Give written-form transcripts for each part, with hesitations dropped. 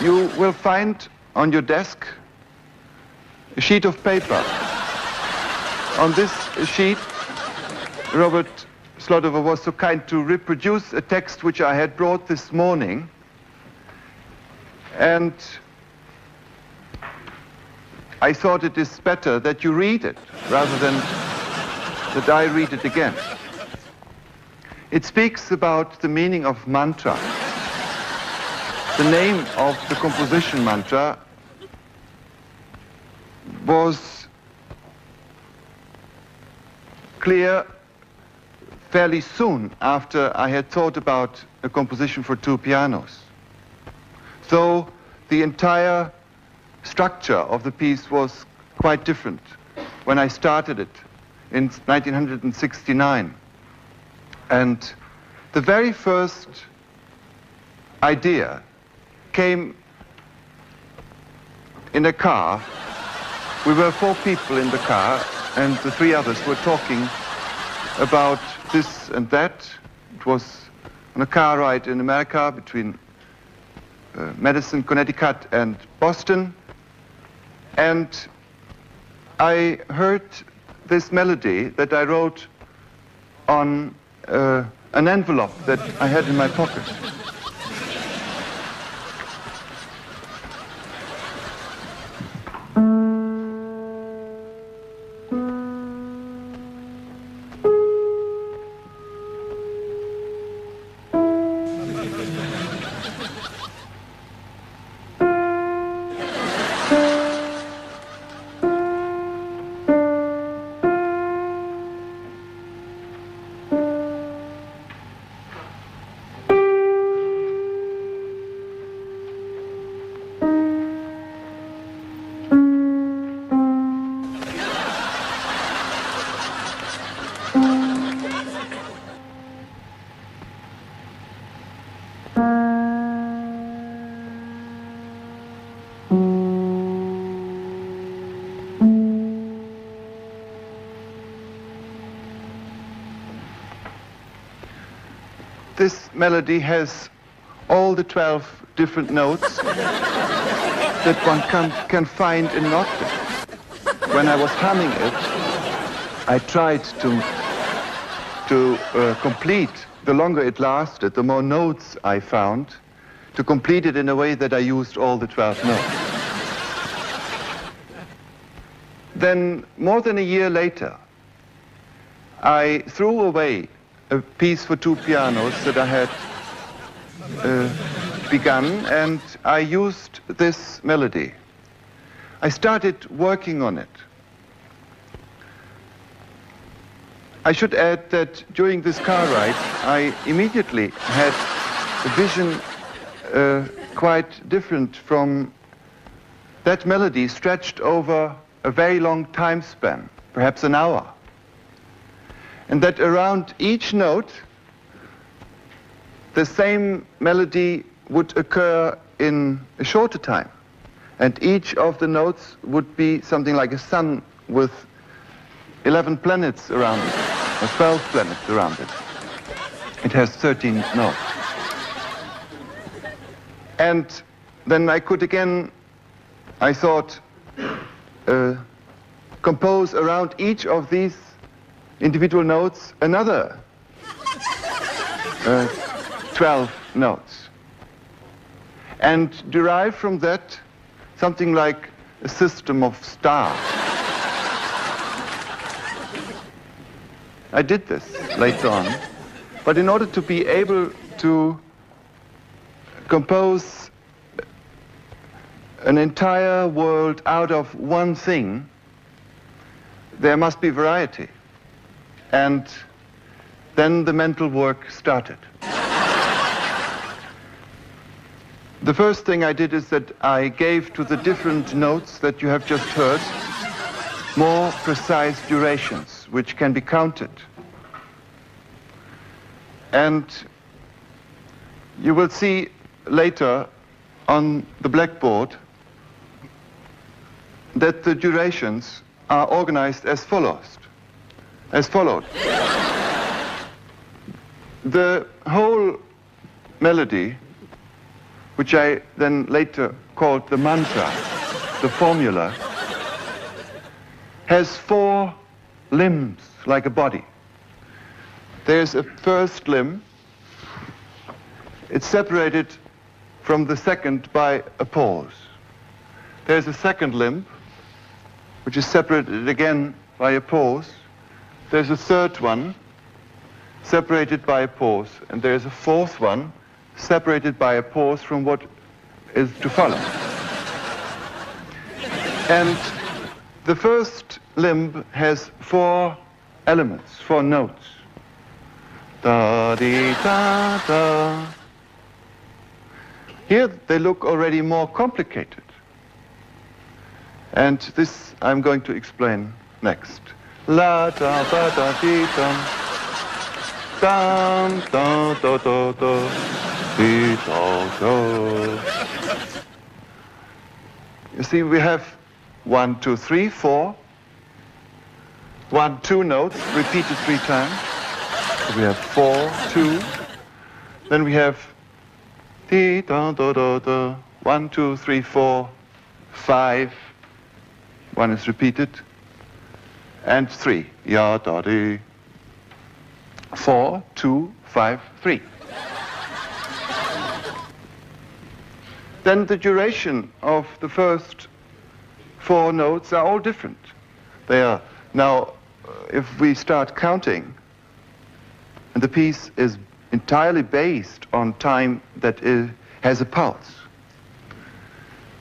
you will find on your desk a sheet of paper. On this sheet, Robert Slodover was so kind to reproduce a text which I had brought this morning. And I thought it is better that you read it rather than that I read it again. It speaks about the meaning of mantra. The name of the composition mantra was clear fairly soon after I had thought about a composition for two pianos. So the entire structure of the piece was quite different when I started it in 1969. And the very first idea came in a car. We were 4 people in the car, and the 3 others were talking about this and that. It was on a car ride in America between Madison, Connecticut and Boston. And I heard this melody that I wrote on an envelope that I had in my pocket. This melody has all the 12 different notes that one can find in an octave. When I was humming it, I tried to complete, the longer it lasted, the more notes I found, to complete it in a way that I used all the 12 notes. Then, more than a year later, I threw away a piece for 2 pianos that I had begun, and I used this melody. I started working on it. I should add that during this car ride, I immediately had a vision quite different from that melody stretched over a very long time span, perhaps an hour. And that around each note, the same melody would occur in a shorter time. And each of the notes would be something like a sun with 11 planets around it, or 12 planets around it. It has 13 notes. And then I could again, I thought, compose around each of these individual notes another 12 notes, and derive from that something like a system of stars. I did this later on, but in order to be able to compose an entire world out of one thing, there must be variety. And then the mental work started. The first thing I did is that I gave to the different notes that you have just heard more precise durations, which can be counted. And you will see later on the blackboard that the durations are organized as followed. The whole melody which I then later called the mantra, the formula, has 4 limbs like a body. There's a first limb. It's separated from the second by a pause. There's a second limb, which is separated again by a pause. There's a third one, separated by a pause. And there's a fourth one, separated by a pause from what is to follow. And the first limb has 4 elements, 4 notes. Da, dee, da, da. Here they look already more complicated. And this I'm going to explain next. La, da, ba, da, dee, dum. Dum, da, da, da, da. Dee, da, da. You see, we have 1, 2, 3, 4. 1, 2 notes repeated 3 times. So we have 4, 2. Then we have dee, da, da, da, da. 1, 2, 3, 4, 5. 1 is repeated. And 3. Ya, da, dee. 4, 2, 5, 3. Then the duration of the first 4 notes are all different. They are now, if we start counting, and the piece is entirely based on time that has a pulse.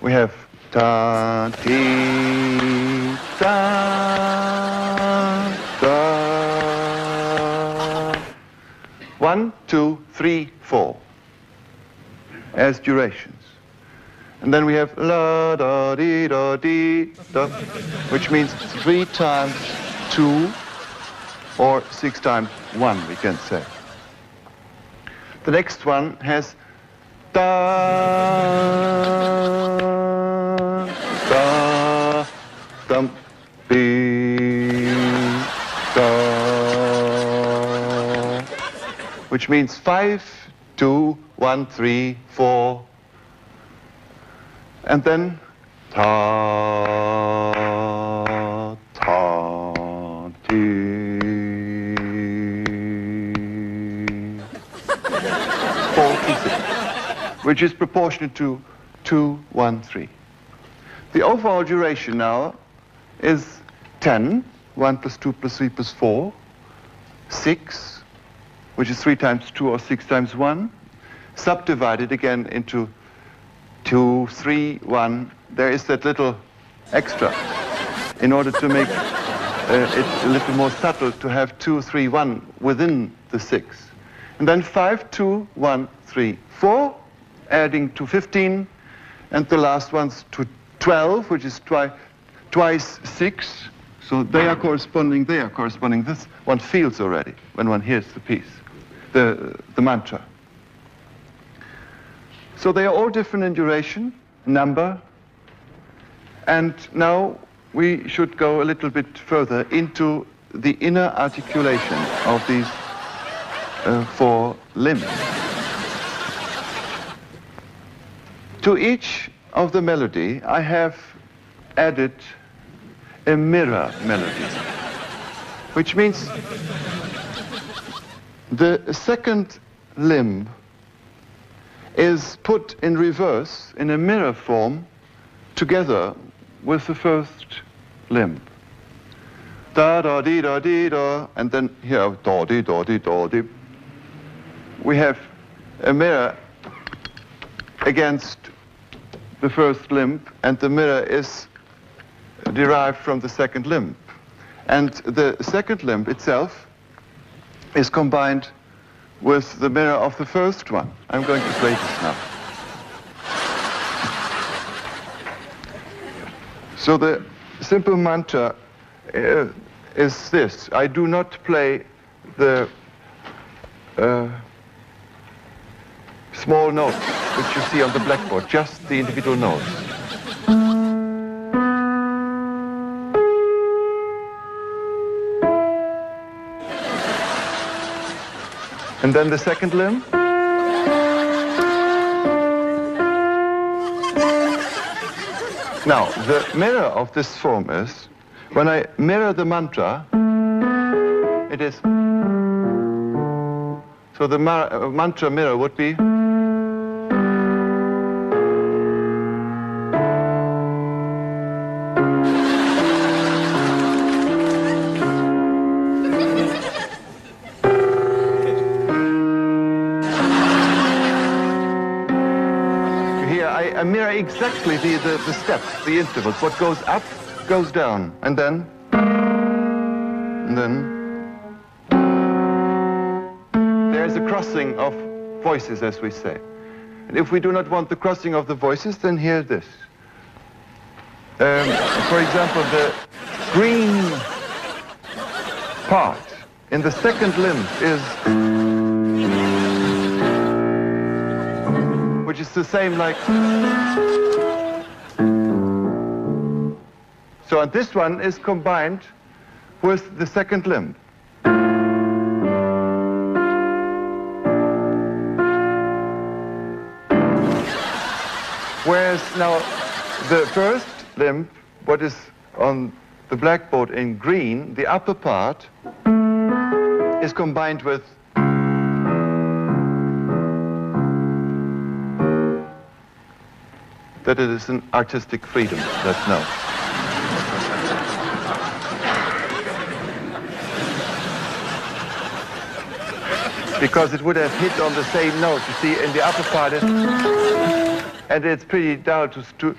We have da, dee, da, da. 1, 2, 3, 4 as durations. And then we have la, da, dee, da, dee, da, which means 3 times 2 or 6 times 1, we can say. The next one has da, da, dum, be, da, which means 5, 2, 1, 3, 4, and then ta, ta, dee, 4 pieces, which is proportionate to 2, 1, 3. The overall duration now is 10, 1 plus 2 plus 3 plus 4, 6, which is 3 times 2 or 6 times 1, subdivided again into 2, 3, 1. There is that little extra in order to make it a little more subtle to have 2, 3, 1 within the 6. And then 5, 2, 1, 3, 4, adding to 15, and the last one's to 12, which is twice 6. So they are corresponding. This one feels already when one hears the piece, the mantra. So they are all different in duration, number, and now we should go a little bit further into the inner articulation of these 4 limbs. To each of the melody, I have added a mirror melody, which means the second limb is put in reverse in a mirror form together with the first limb. Da, da, dee, da, dee, da, and then here, da, dee, da, dee, da, dee. We have a mirror against the first limb, and the mirror is derived from the second limb. And the second limb itself is combined with the mirror of the first one. I'm going to play this now. So the simple mantra is this. I do not play the small notes which you see on the blackboard, just the individual notes. And then the second limb. Now, the mirror of this form is, when I mirror the mantra, it is, so the mantra mirror would be, I mirror exactly the steps, the intervals. What goes up, goes down, and then. There's a crossing of voices, as we say. And if we do not want the crossing of the voices, then hear this. For example, the green part in the second limb is, which is the same like. So, and this one is combined with the second limb. Whereas now the first limb, what is on the blackboard in green, the upper part, is combined with that it is an artistic freedom, that's no. Because it would have hit on the same note, you see, in the upper part, and it's pretty dull to do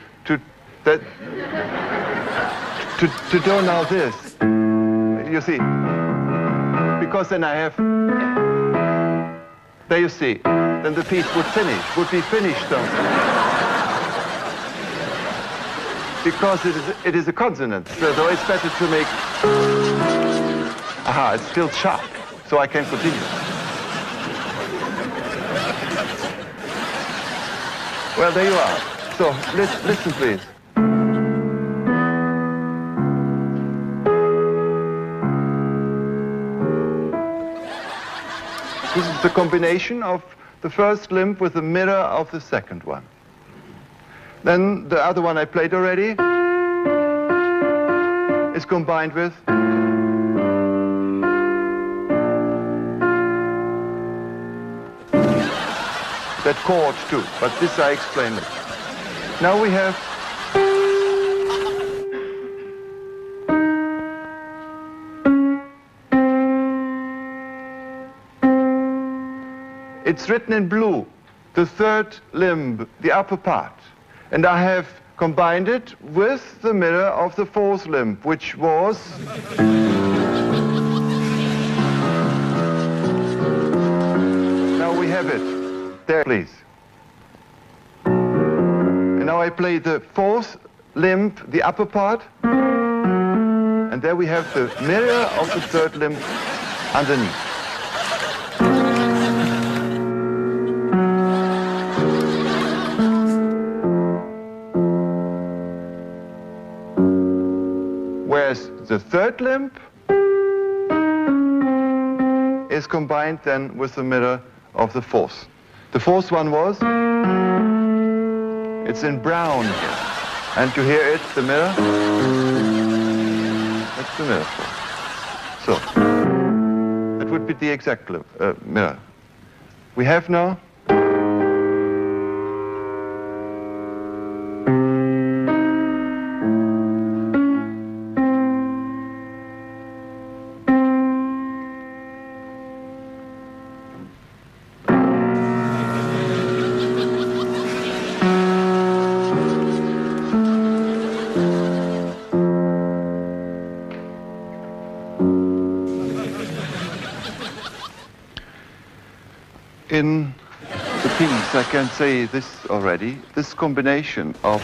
now this, you see, because then I have, there you see, then the piece would be finished though. Because it is a consonant, so it's better to make, aha, it's still sharp, so I can continue. Well, there you are. So, listen please. This is the combination of the first limb with the mirror of the second one. Then the other one I played already is combined with that chord too, but this I explained it. Now we have it's written in blue, the third limb, the upper part. And I have combined it with the mirror of the fourth limb, which was now we have it. There, please. And now I play the fourth limb, the upper part, and there we have the mirror of the third limb underneath. Whereas the third limb is combined then with the mirror of the fourth. The fourth one was, it's in brown here. And you hear it, the mirror? That's the mirror fourth. So, that would be the exact mirror. We have now in the piece, I can say this already, this combination of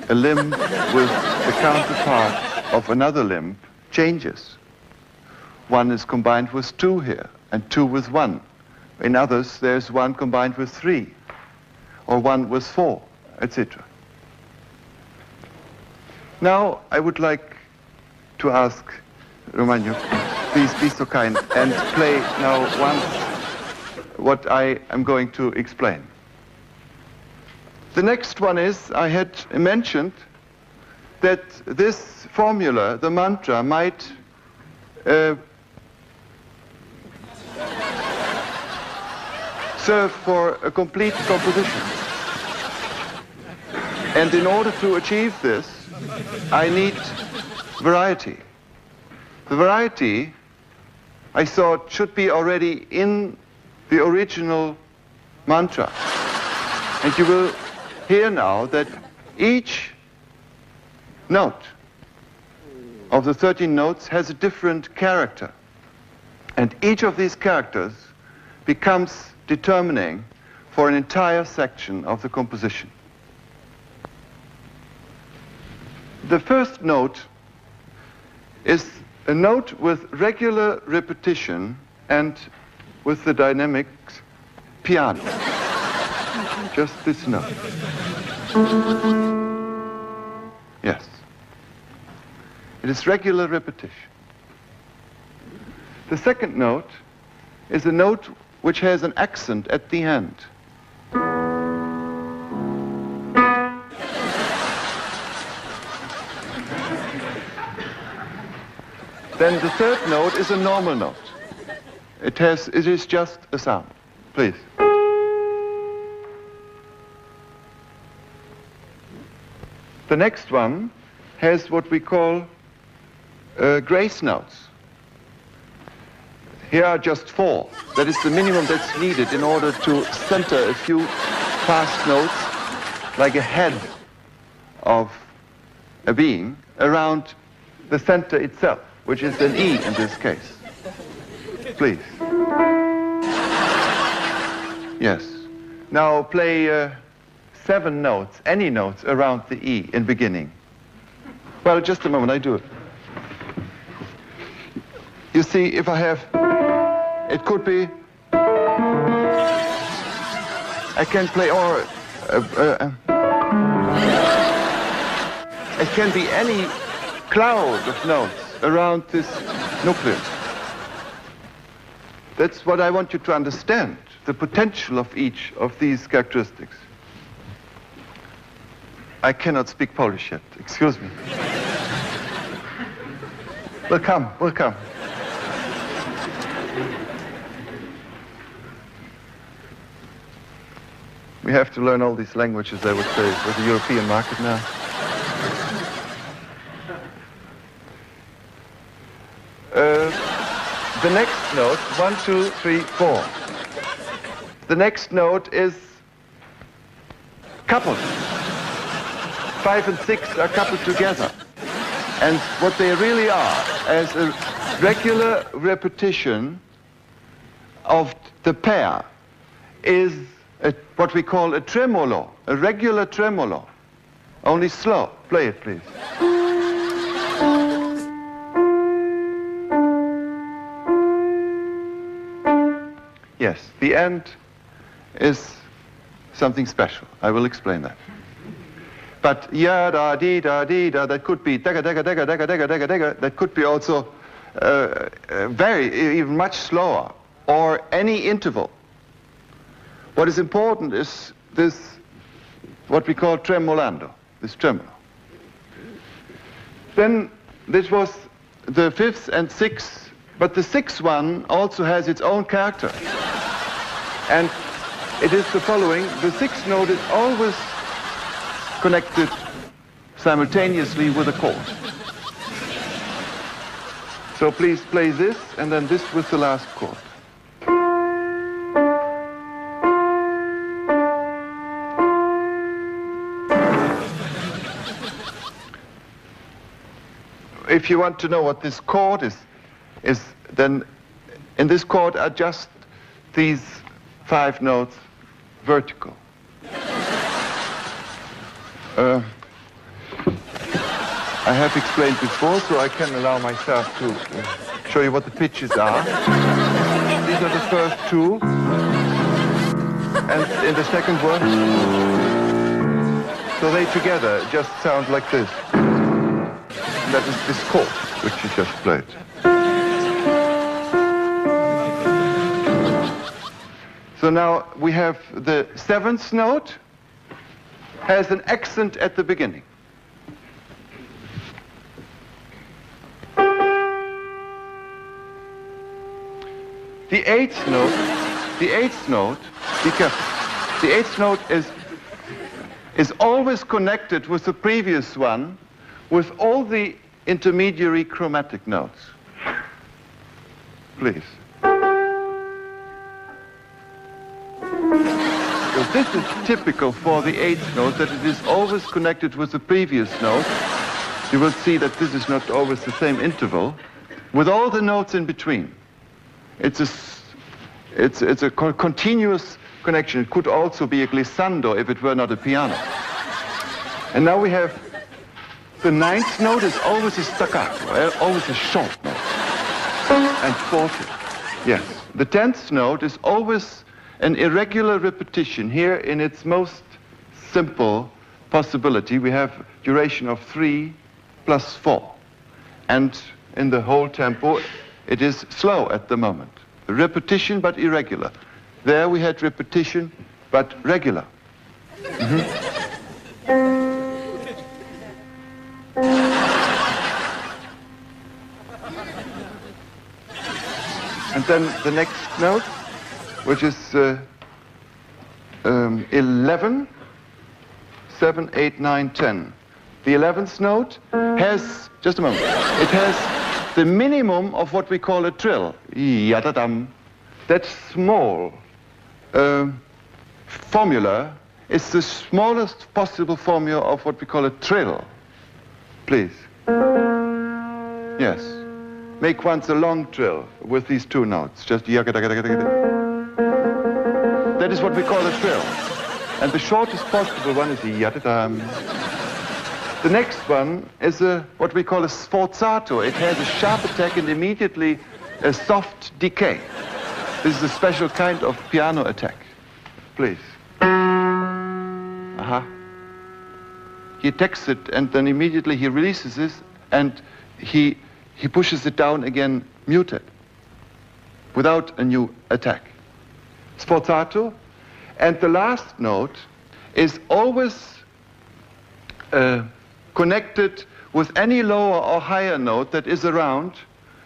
a limb with the counterpart of another limb changes. One is combined with two here, and two with one. In others, there's one combined with three, or one with four, etc. Now, I would like to ask Romano, please be so kind and play now once what I am going to explain. The next one is, I had mentioned that this formula, the mantra, might serve for a complete composition. And in order to achieve this, I need variety. The variety, I thought, should be already in the original mantra. And you will hear now that each note of the 13 notes has a different character. And each of these characters becomes determining for an entire section of the composition. The first note is a note with regular repetition and with the dynamics piano. Just this note. Yes. It is regular repetition. The second note is a note which has an accent at the end. Then the third note is a normal note. It is just a sound. Please. The next one has what we call grace notes. Here are just 4. That is the minimum that's needed in order to center a few fast notes, like a head of a being, around the center itself, which is an E in this case. Please. Yes. Now play 7 notes, any notes around the E in beginning. Well, just a moment, I do it. You see, if I have, it could be, I can play, or it can be any cloud of notes around this nucleus. That's what I want you to understand, the potential of each of these characteristics. I cannot speak Polish yet, excuse me. Welcome, welcome. We have to learn all these languages, I would say, for the European market now. The next note, 1, 2, 3, 4. The next note is coupled. 5 and 6 are coupled together. And what they really are, as a regular repetition of the pair, is what we call a tremolo, a regular tremolo, only slow. Play it, please. Yes, the end is something special. I will explain that. But ya da dee da dee da, that could be dega dega dega dega dega dega dega. That could be also even much slower, or any interval. What is important is this, what we call tremolando, this tremolo. Then this was the 5th and 6th, but the 6th one also has its own character. And it is the following: the 6th note is always connected simultaneously with a chord. So please play this, and then this with the last chord. If you want to know what this chord is then in this chord are just these 5 notes vertical. I have explained before, so I can allow myself to show you what the pitches are. These are the first 2, and in the second one, so they together just sound like this. And that is this chord, which you just played. So now we have the 7th note, has an accent at the beginning. The eighth note, be careful. The eighth note is always connected with the previous one with all the intermediary chromatic notes. Please. So this is typical for the eighth note, that it is always connected with the previous note. You will see that this is not always the same interval, with all the notes in between. It's a continuous connection. It could also be a glissando if it were not a piano. And now we have the ninth note is always a staccato, always a short note. And forte, yes. The 10th note is always an irregular repetition. Here in its most simple possibility, we have duration of 3 plus 4. And in the whole tempo, it is slow at the moment. Repetition but irregular. There we had repetition but regular. And then the next note, which is 11, 7, 8, 9, 10. The 11th note has, just a moment, it has the minimum of what we call a trill. Yadadam. That small formula is the smallest possible formula of what we call a trill. Please. Yes. Make once a long trill with these two notes. Just that is what we call a trill. And the shortest possible one is yadadam. The next one is what we call a sforzato. It has a sharp attack and immediately a soft decay. This is a special kind of piano attack. Please. Aha. He attacks it and then immediately he releases it and he pushes it down again muted without a new attack. Sforzato. And the last note is always connected with any lower or higher note that is around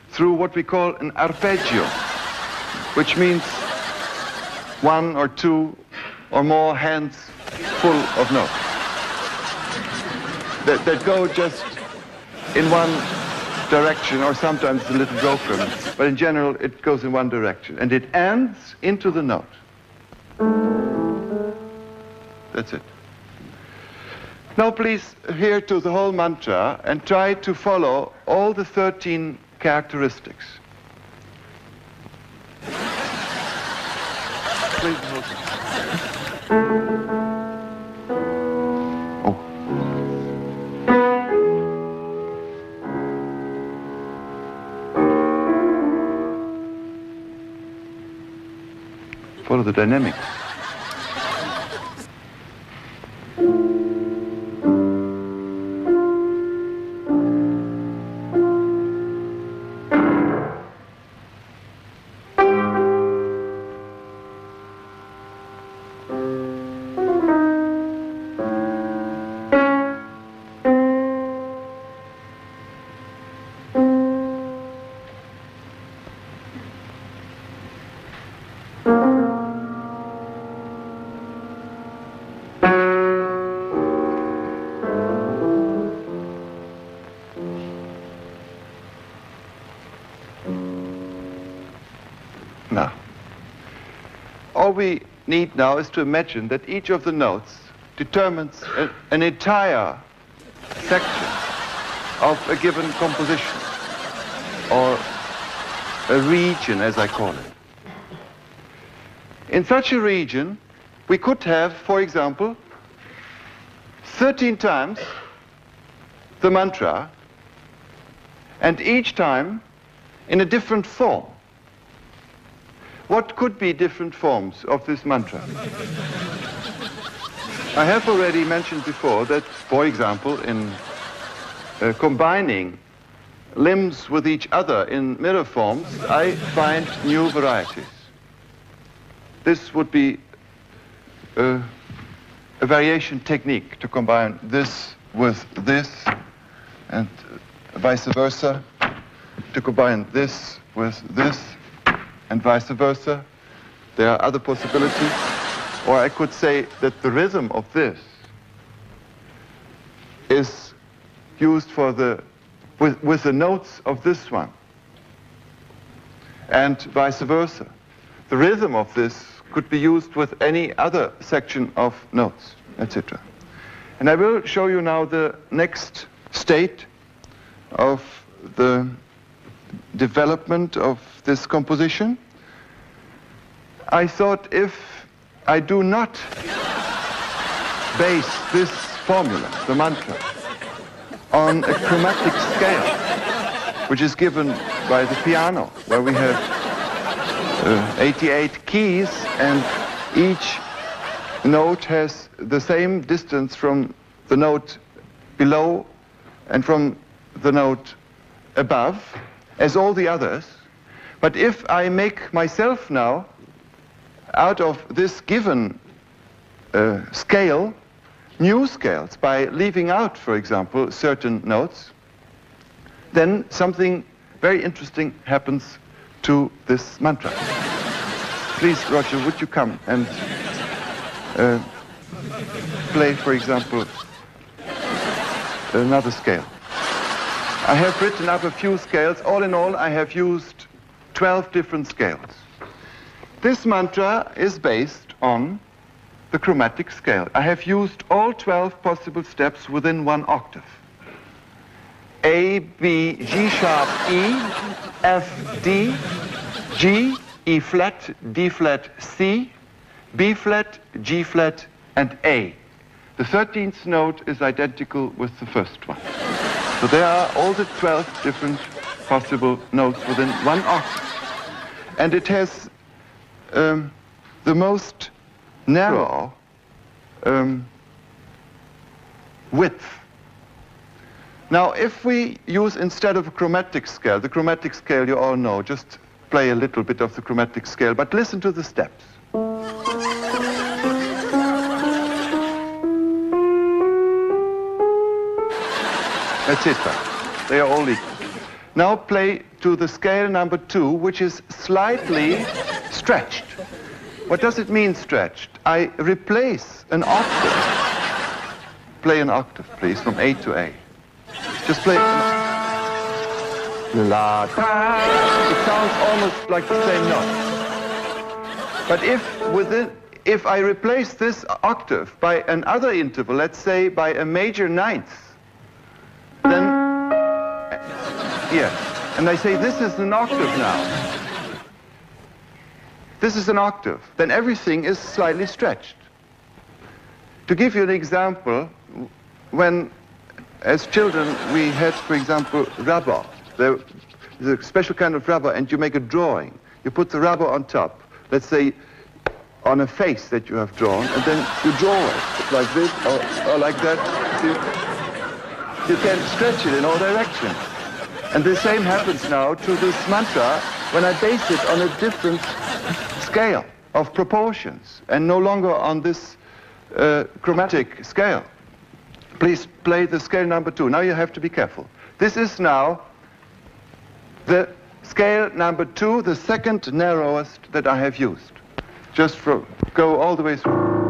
through what we call an arpeggio, which means one or two or more hands full of notes that go just in one direction, or sometimes a little broken, but in general it goes in one direction and it ends into the note. That's it. Now please hear to the whole mantra and try to follow all the 13 characteristics. Please hold it. Oh. Follow the dynamics. Now, all we need now is to imagine that each of the notes determines an entire section of a given composition, or a region, as I call it. In such a region, we could have, for example, 13 times the mantra, and each time in a different form. What could be different forms of this mantra? I have already mentioned before that, for example, in combining limbs with each other in mirror forms, I find new varieties. This would be a variation technique to combine this with this and vice versa, to combine this with this and vice versa. There are other possibilities. Or I could say that the rhythm of this is used for with the notes of this one, and vice versa. The rhythm of this could be used with any other section of notes, etc. And I will show you now the next state of the development of this composition. I thought if I do not base this formula, the mantra, on a chromatic scale, which is given by the piano, where we have 88 keys, and each note has the same distance from the note below and from the note above as all the others. But if I make myself now, out of this given scale, new scales by leaving out, for example, certain notes, then something very interesting happens to this mantra. Please, Roger, would you come and play, for example, another scale? I have written up a few scales. All in all, I have used 12 different scales. This mantra is based on the chromatic scale. I have used all 12 possible steps within one octave. A, B, G sharp, E, F, D, G, E flat, D flat, C, B flat, G flat, and A. The 13th note is identical with the first one. So there are all the 12 different possible notes within one octave. And it has the most narrow width. Now, if we use, instead of a chromatic scale, the chromatic scale you all know, just play a little bit of the chromatic scale, but listen to the steps. That's it. They are all equal. Now play to the scale number 2, which is slightly stretched. What does it mean, stretched? I replace an octave. Play an octave, please, from A to A. Just play la da. It sounds almost like the same note. But if I replace this octave by another interval, let's say by a major ninth, then and I say this is an octave now. This is an octave. Then everything is slightly stretched. To give you an example, when as children we had, for example, rubber. There's a special kind of rubber, and you make a drawing. You put the rubber on top, let's say on a face that you have drawn, and then you draw it like this or like that. You can stretch it in all directions. And the same happens now to this mantra when I base it on a different scale of proportions and no longer on this chromatic scale. Please play the scale number 2. Now you have to be careful. This is now the scale number 2, the second narrowest that I have used. Just go all the way through.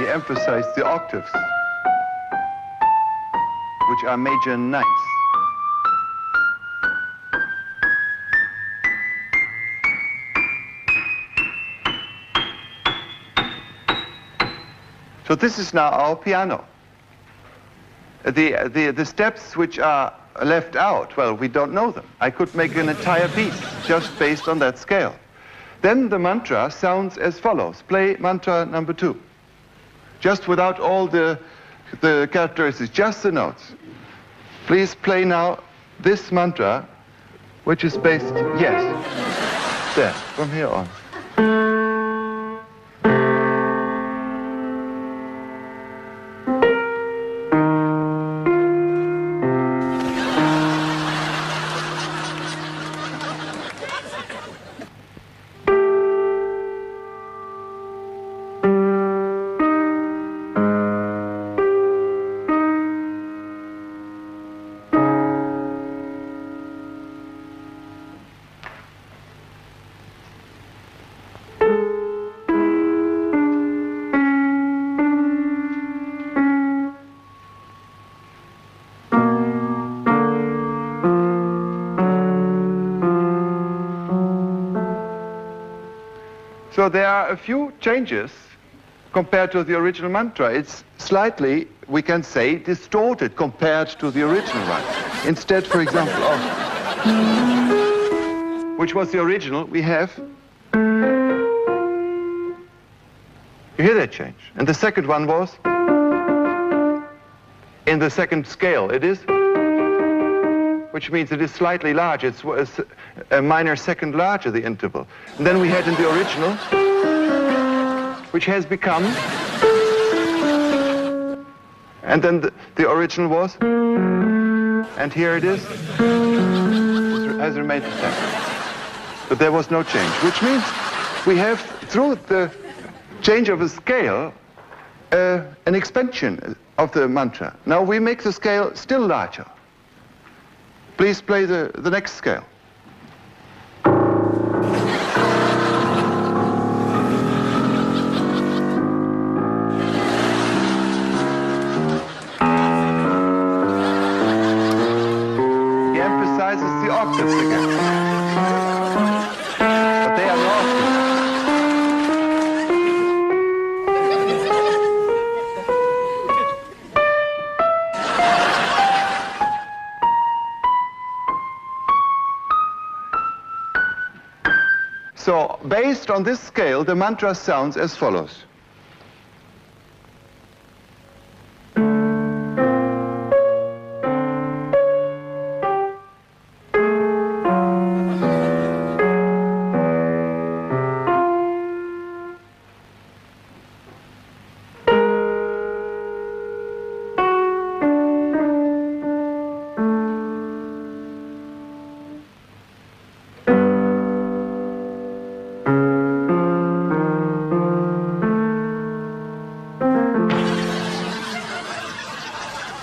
Emphasize the octaves, which are major ninths. So this is now our piano. The steps which are left out, well, we don't know them. I could make an entire piece just based on that scale. Then the mantra sounds as follows. Play mantra number 2. Just without all the characteristics, just the notes. Please play now this mantra which is based, yes, there, from here on. So there are a few changes compared to the original mantra. It's slightly, we can say, distorted compared to the original one. Instead, for example, of, which was the original, we have, you hear that change. And the second one was, in the second scale, it is, which means it is slightly larger. It's a minor second larger, the interval. And then we had in the original, which has become, and then the original was, and here it is, has remained the same. But there was no change, which means we have, through the change of a scale, an expansion of the mantra. Now we make the scale still larger. Please play the next scale. He emphasizes the octaves again. But they are no octaves. So, based on this scale, the mantra sounds as follows.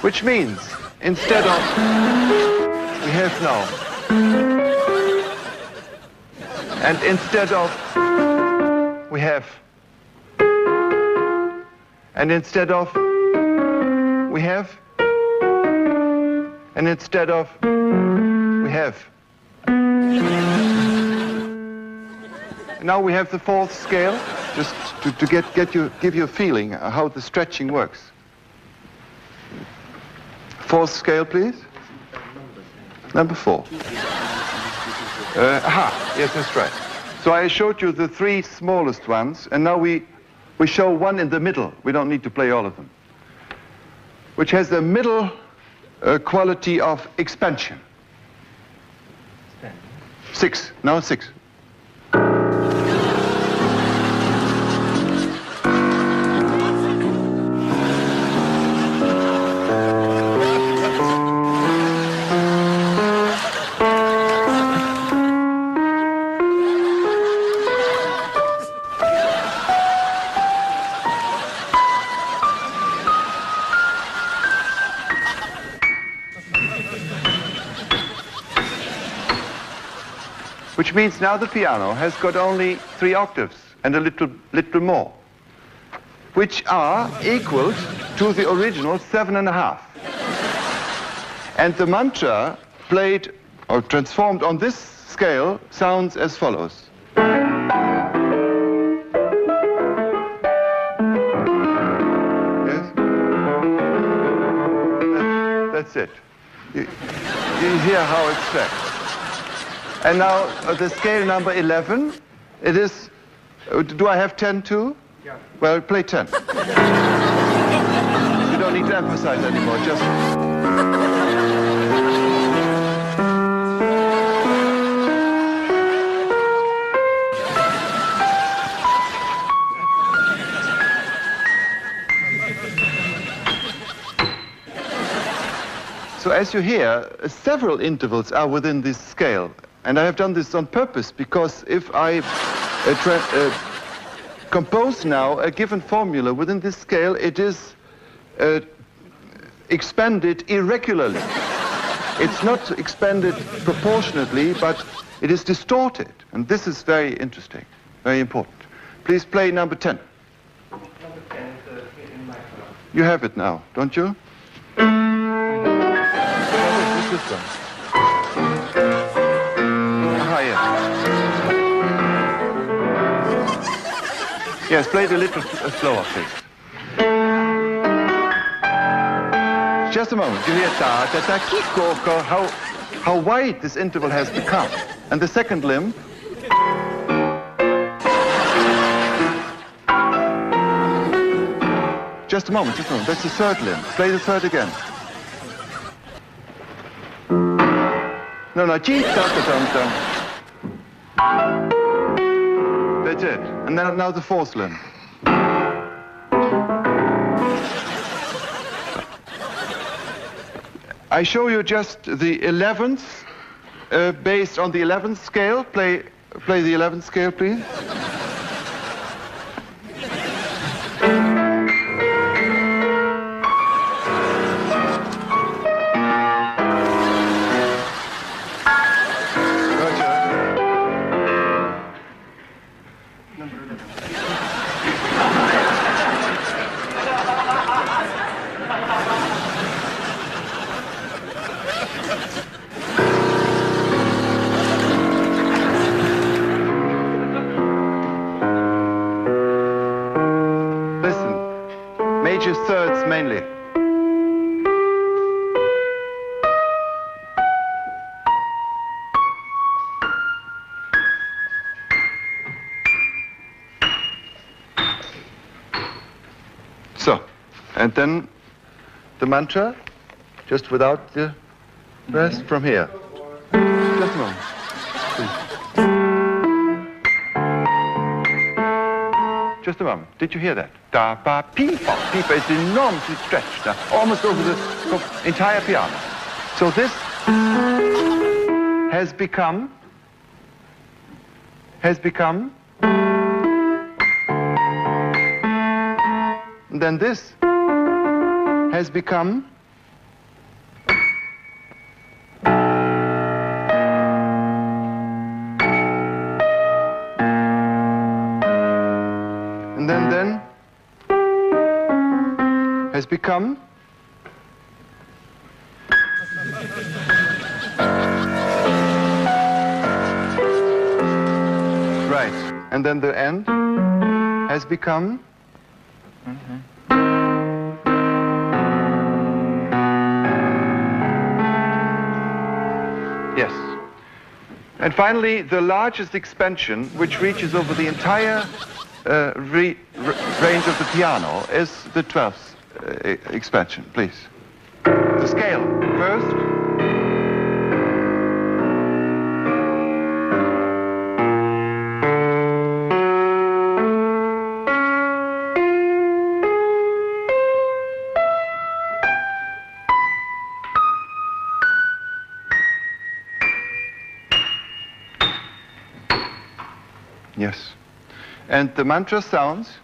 Which means, instead of, we have now, and instead of, we have, and instead of, we have, and instead of, we have. Now we have the fourth scale, just to give you a feeling how the stretching works. Fourth scale, please. Number 4. Yes, that's right. So I showed you the 3 smallest ones, and now we show one in the middle. We don't need to play all of them. Which has the middle quality of expansion. 6. No, 6. Which means now the piano has got only 3 octaves and a little more, which are equal to the original 7.5. And the mantra played or transformed on this scale sounds as follows. Yes? That's it. You hear how it's set. And now the scale number 11, it is, do I have 10 too? Yeah. Well, play 10. You don't need to emphasize anymore, just... So as you hear, several intervals are within this scale. And I have done this on purpose because if I compose now a given formula within this scale, it is expanded irregularly. It's not expanded proportionately, but it is distorted. And this is very interesting, very important. Please play number 10. Number 10 is in my class. You have it now, don't you? This one. Higher. Yes, play it a little slower, please. Just a moment. You hear da da da kiko, how wide this interval has become. And the second limb. Just a moment, just a moment. That's the third limb. Play the third again. No, no, G, da, da, dum, dum. That's it. And then now the fourth limb. I show you just the 11th, based on the 11th scale. Play the 11th scale, please. Major thirds mainly. So, and then the mantra, just without the rest from here. Just a moment. Please. Just a moment. Did you hear that? Da ba pipa. Pipa is enormously stretched, almost over the entire piano. So this has become. And then this has become. And then has become. Right. And then the end has become. Yes. And finally, the largest expansion, which reaches over the entire range of the piano, is the 12th expansion, please. The scale first. Yes. And the mantra sounds.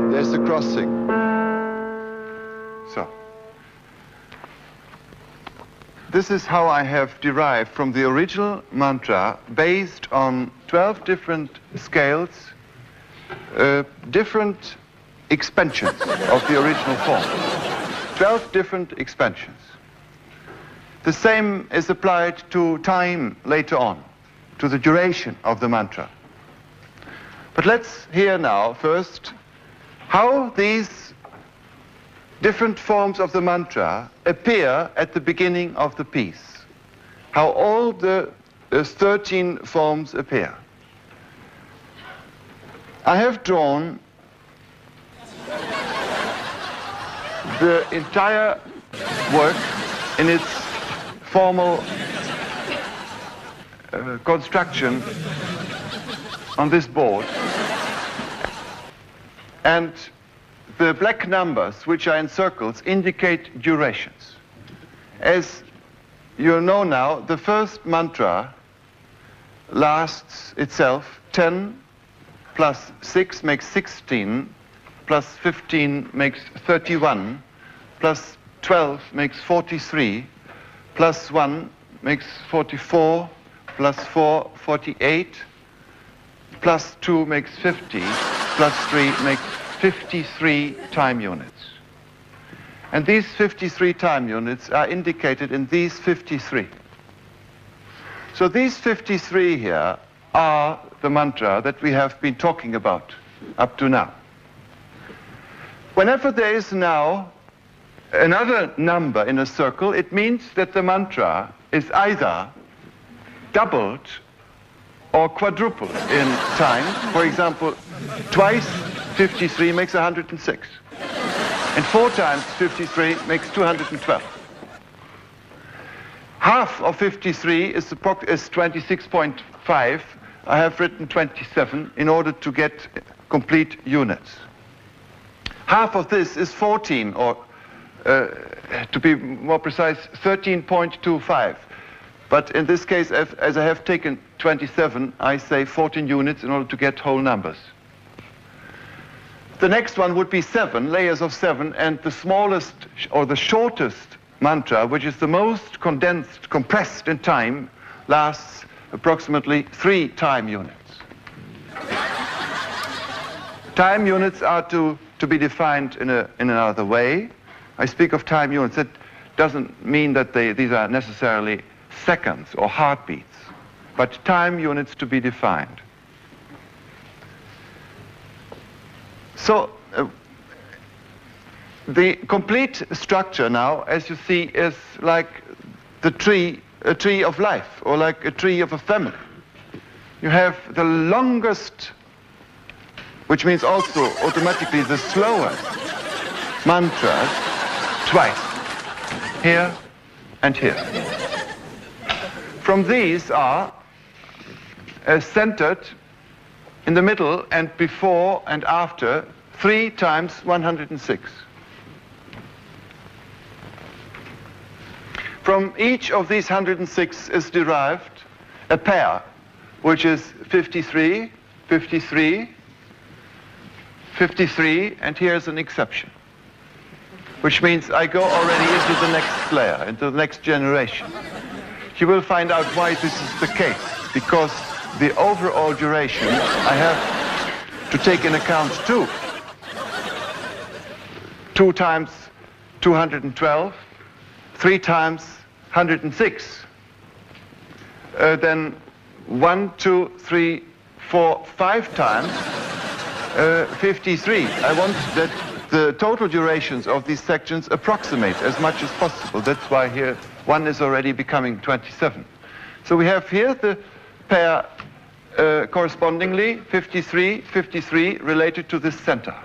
There's the crossing. So, this is how I have derived from the original mantra, based on 12 different scales, different expansions of the original form. 12 different expansions. The same is applied to time later on, to the duration of the mantra. But let's hear now first how these different forms of the mantra appear at the beginning of the piece. How all the 13 forms appear. I have drawn the entire work in its formal construction on this board, and the black numbers which are in circles indicate durations. As you know now, the first mantra lasts itself 10 plus 6 makes 16, plus 15 makes 31, plus 12 makes 43, plus 1 makes 44, plus 4, 48, plus 2 makes 50, plus 3 makes 53 time units. And these 53 time units are indicated in these 53. So these 53 here are the mantra that we have been talking about up to now. Whenever there is now another number in a circle, it means that the mantra is either doubled or quadrupled in time. For example, twice 53 makes 106. And 4 times 53 makes 212. Half of 53 is 26.5. I have written 27 in order to get complete units. Half of this is 14, or to be more precise, 13.25. But in this case, as I have taken 27, I say 14 units in order to get whole numbers. The next one would be 7, layers of 7, and the smallest or the shortest mantra, which is the most condensed, compressed in time, lasts approximately 3 time units. Time units are to be defined in another way. I speak of time units. That doesn't mean that these are necessarily seconds or heartbeats, but time units to be defined. So the complete structure now, as you see, is like a tree of life, or like a tree of a family. You have the longest, which means also automatically the slowest mantras twice, here and here. From these are centered in the middle and before and after 3 times 106. From each of these 106 is derived a pair, which is 53, 53, 53, and here's an exception, which means I go already into the next layer, into the next generation. You will find out why this is the case, because the overall duration I have to take in account too. 2 times 212, 3 times 106, then 1, 2, 3, 4, 5 times 53. I want that the total durations of these sections approximate as much as possible. That's why here 1 is already becoming 27. So we have here the pair correspondingly 53, 53 related to this center.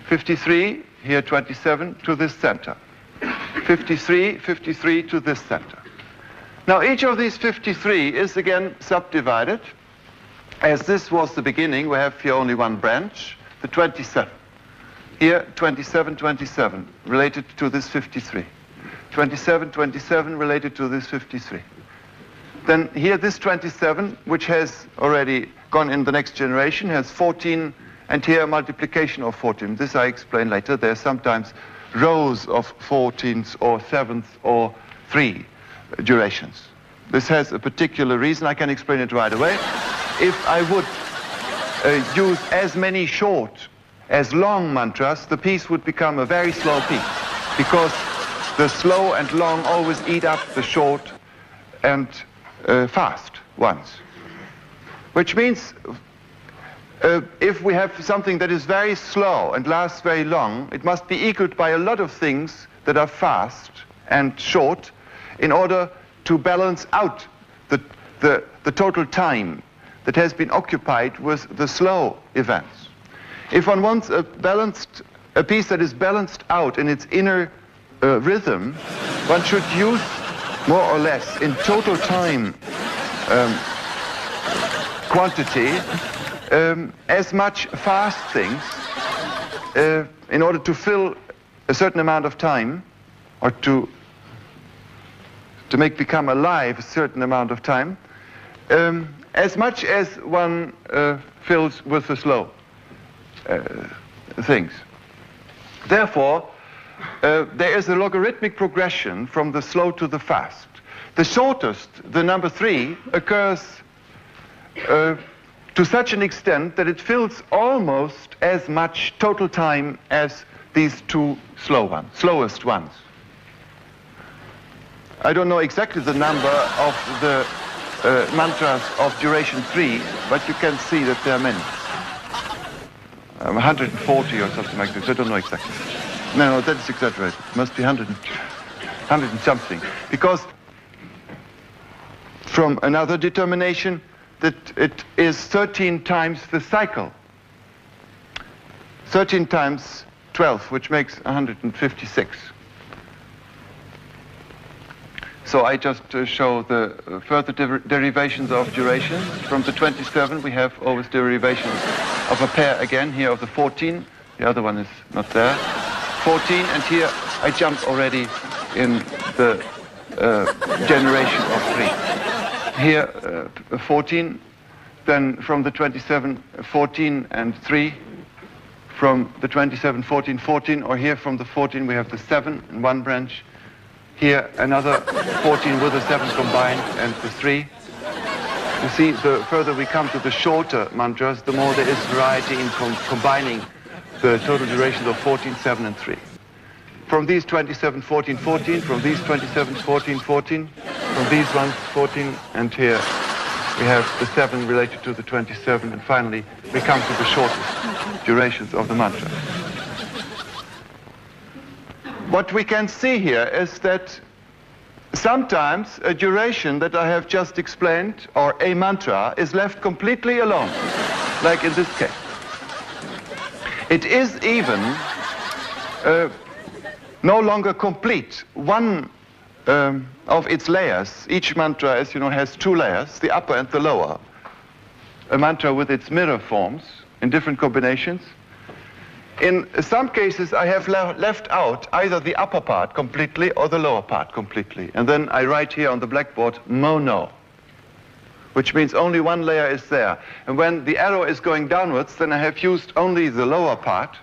53, here 27 to this center. 53, 53 to this center. Now each of these 53 is again subdivided. As this was the beginning, we have here only one branch, the 27. Here 27, 27 related to this 53. 27, 27 related to this 53. Then here this 27, which has already gone in the next generation, has 14, and here a multiplication of 14. This I explain later. There are sometimes rows of 14s or 7s or 3 durations. This has a particular reason. I can explain it right away. If I would use as many short as long mantras, the piece would become a very slow piece, because the slow and long always eat up the short and fast ones. Which means if we have something that is very slow and lasts very long, it must be equaled by a lot of things that are fast and short in order to balance out the total time that has been occupied with the slow events. If one wants a piece that is balanced out in its inner rhythm, one should use more or less in total time quantity as much fast things in order to fill a certain amount of time, or to make become alive a certain amount of time, as much as one fills with the slow things. Therefore, there is a logarithmic progression from the slow to the fast. The shortest, the number 3, occurs to such an extent that it fills almost as much total time as these two slowest ones. I don't know exactly the number of the mantras of duration 3, but you can see that there are many. 140 or something like this. I don't know exactly. No, that's exaggerated. It must be 100 and something. Because from another determination, that it is 13 times the cycle. 13 times 12, which makes 156. So I just show the further derivations of durations. From the 27, we have always derivations of a pair again, here of the 14. The other one is not there. 14, and here I jump already in the generation of 3. Here 14, then from the 27, 14 and 3. From the 27, 14, 14, or here from the 14 we have the 7 in one branch. Here another 14 with the 7 combined and the 3. You see, the further we come to the shorter mantras, the more there is variety in combining the total durations of 14, 7, and 3. From these 27, 14, 14, from these 27, 14, 14, from these ones 14, and here we have the 7 related to the 27, and finally we come to the shortest durations of the mantra. What we can see here is that sometimes a duration that I have just explained, or a mantra, is left completely alone, like in this case. It is even no longer complete. One of its layers, each mantra, as you know, has 2 layers, the upper and the lower. A mantra with its mirror forms in different combinations. In some cases, I have left out either the upper part completely or the lower part completely. And then I write here on the blackboard, mono, which means only one layer is there. And when the arrow is going downwards, then I have used only the lower part.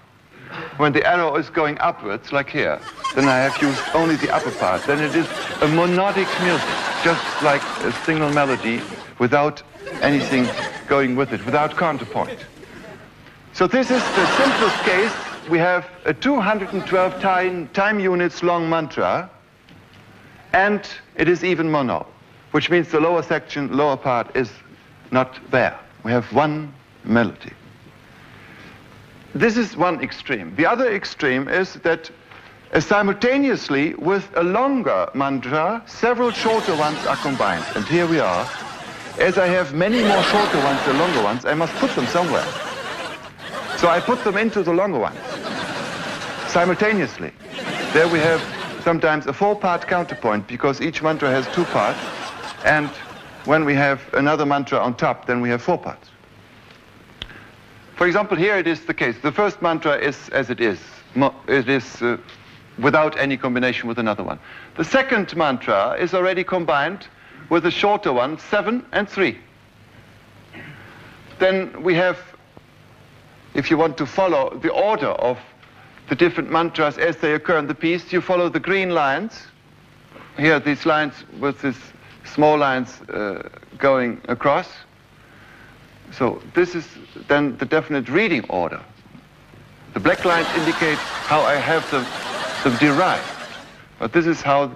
When the arrow is going upwards, like here, then I have used only the upper part. Then it is a monodic music, just like a single melody without anything going with it, without counterpoint. So this is the simplest case. We have a 212 time units long mantra, and it is even mono, which means the lower section, lower part is not there. We have one melody. This is one extreme. The other extreme is that simultaneously with a longer mantra, several shorter ones are combined. And here we are. As I have many more shorter ones than longer ones, I must put them somewhere. So I put them into the longer ones simultaneously. There we have sometimes a 4-part counterpoint, because each mantra has 2 parts. And when we have another mantra on top, then we have 4 parts. For example, here it is the case. The first mantra is as it is. It is without any combination with another one. The second mantra is already combined with a shorter one, 7 and 3. Then we have, if you want to follow the order of the different mantras as they occur in the piece, you follow the green lines. Here, these lines with these small lines going across. So this is then the definite reading order. The black lines indicate how I have them derived. But this is how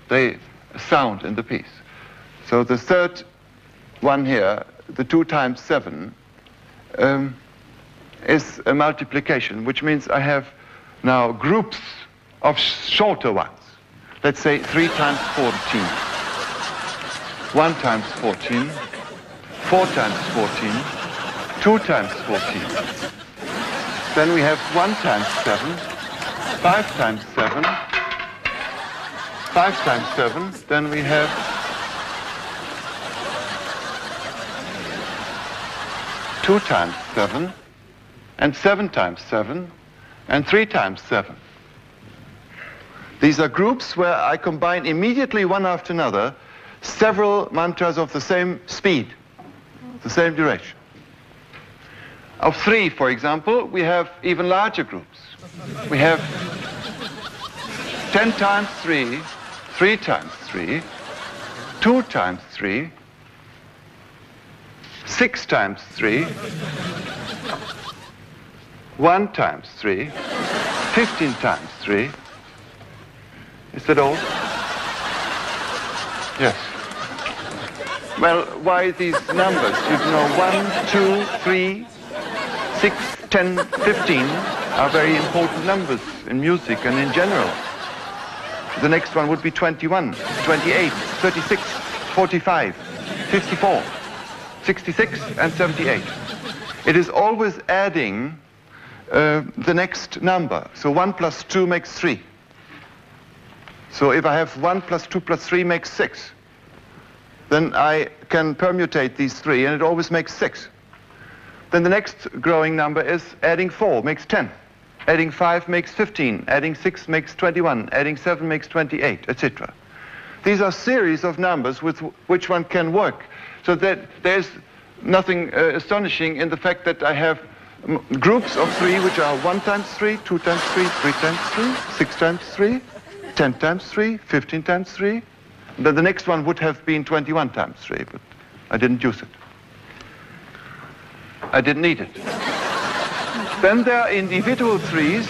they sound in the piece. So the third one here, the 2 times 7, is a multiplication, which means I have now groups of shorter ones. Let's say 3 times 14. 1 times 14, 4 times 14, 2 times 14. Then we have 1 times 7, 5 times 7, 5 times 7. Then we have 2 times 7, and 7 times 7, and 3 times 7. These are groups where I combine immediately one after another several mantras of the same speed, the same duration. Of 3, for example, we have even larger groups. We have 10 times 3, 3 times 3, 2 times 3, 6 times 3, 1 times 3, 15 times 3. Is that all? Yes. Well, why these numbers? You know, 1, 2, 3, 6, 10, 15 are very important numbers in music and in general. The next one would be 21, 28, 36, 45, 54, 66, and 78. It is always adding the next number. So 1 plus 2 makes 3. So if I have 1 plus 2 plus 3 makes 6. Then I can permutate these 3, and it always makes 6. Then the next growing number is adding 4 makes 10. Adding 5 makes 15. Adding 6 makes 21. Adding 7 makes 28, etc. These are series of numbers with which one can work. So that there's nothing astonishing in the fact that I have groups of 3 which are 1 times 3, 2 times 3, 3 times 3, 6 times 3, 10 times 3, 15 times 3. Then the next one would have been 21 times 3, but I didn't use it. I didn't need it. Then there are individual 3s,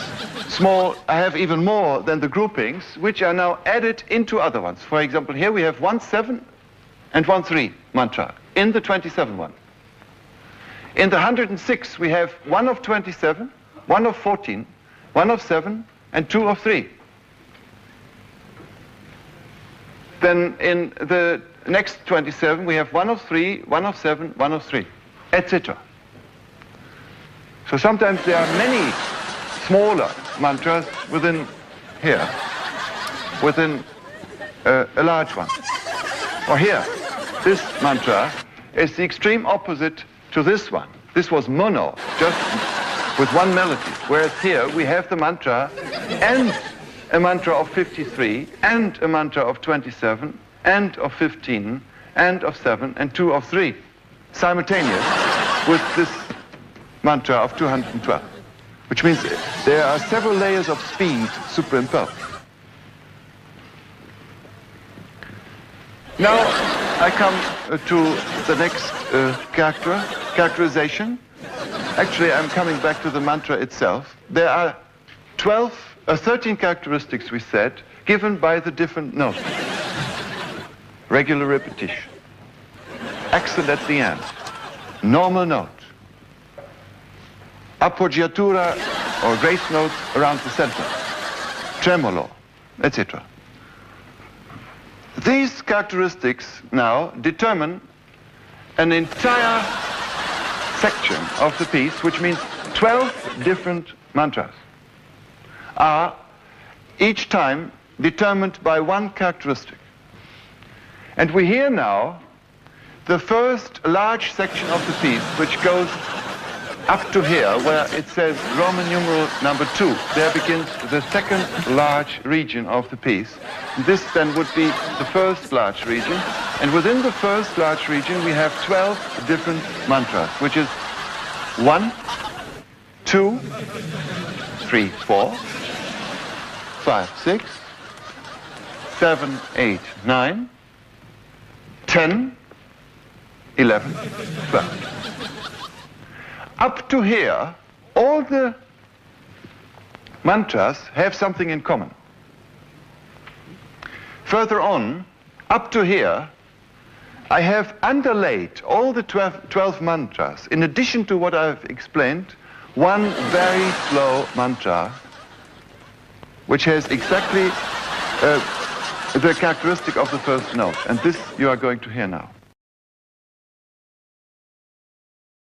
small, I have even more than the groupings, which are now added into other ones. For example, here we have 1, 7 and 1, 3 mantra in the 27 one. In the 106, we have 1 of 27, 1 of 14, 1 of 7, and 2 of 3. Then in the next 27, we have 1 of 3, 1 of 7, 1 of 3, etc. So sometimes there are many smaller mantras within here, within a large one. Or here, this mantra is the extreme opposite to this one. This was mono, just with one melody, whereas here we have the mantra and a mantra of 53, and a mantra of 27, and of 15, and of 7, and 2 of 3, simultaneous with this mantra of 212, which means there are several layers of speed superimposed. Now I come to the next characterization. Actually, I'm coming back to the mantra itself. There are 13 characteristics, we said, given by the different notes. Regular repetition, accent at the end, normal note, appoggiatura or grace notes around the center, tremolo, etc. These characteristics now determine an entire section of the piece, which means 12 different mantras are each time determined by one characteristic. And we hear now the first large section of the piece, which goes up to here, where it says Roman numeral number 2. There begins the second large region of the piece. This then would be the first large region. And within the first large region, we have 12 different mantras, which is 1, 2, 3, 4, 5, 6, 7, 8, 9, 10, 11, 12. Up to here, all the mantras have something in common. Further on, up to here, I have underlaid all the 12 mantras, in addition to what I've explained, one very slow mantra, which has exactly the characteristic of the first note, and this you are going to hear now.